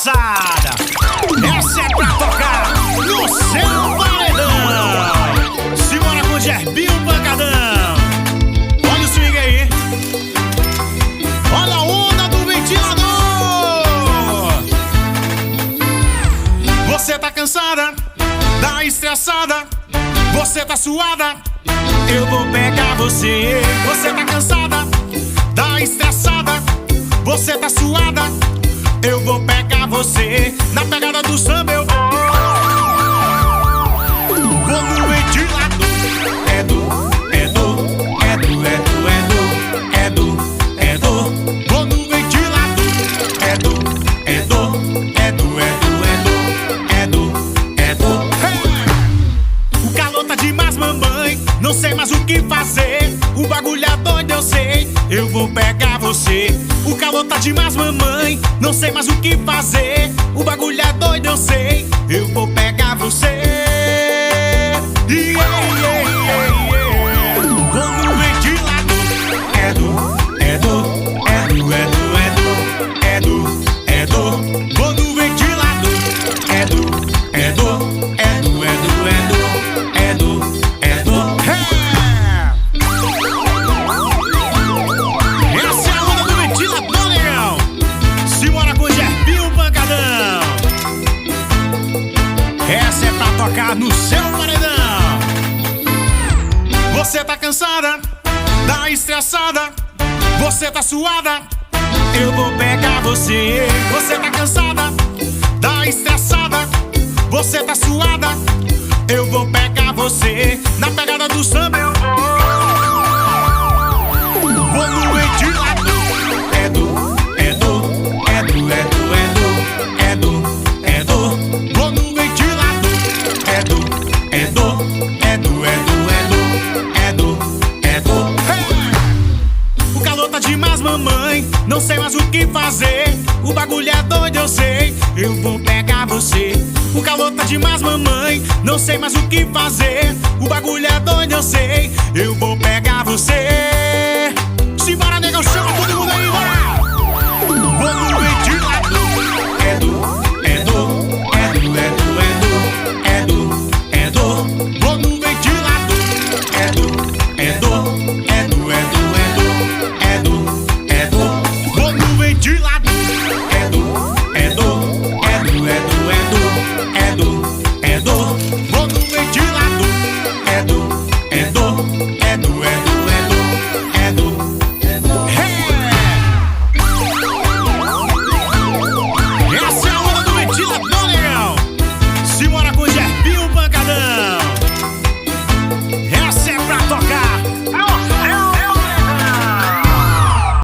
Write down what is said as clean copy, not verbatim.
estressada. Essa é pra tocar no seu paredão. Simbora com Gerbinho Pancadão. Olha o swing aí. Olha a onda do ventilador. Você tá cansada, tá estressada, você tá suada, eu vou pegar você. Você tá cansada, tá estressada, você tá suada, eu vou pegar você. Na pegada do samba eu vou no ventilador. Vou no ventilador. O calor tá demais, mamãe, não sei mais o que fazer. O bagulho é doido, eu sei, eu vou pegar você. O calor tá demais, mamãe, não sei mais o que fazer. O bagulho é doido, eu sei, eu vou pegar você. Vou no ventilador. Vou no ventilador. Essa é a onda do ventilador, legal. Simbora com Gerbinho Pancadão. Essa é pra tocar no seu paredão. Você tá cansada, tá estressada, você tá suada, eu vou pegar você. Você tá cansada, tá estressada, você tá suada, eu vou pegar você. Na pegada do samba eu vou no ventilador. Vou no ventilador. O calor tá demais, mamãe, não sei mais o que fazer. O bagulho é doido, eu sei, eu vou pegar você. O calor tá demais, mamãe, não sei mais o que fazer. O bagulho é doido, eu sei, eu vou pegar você. Simbora, negão, chama.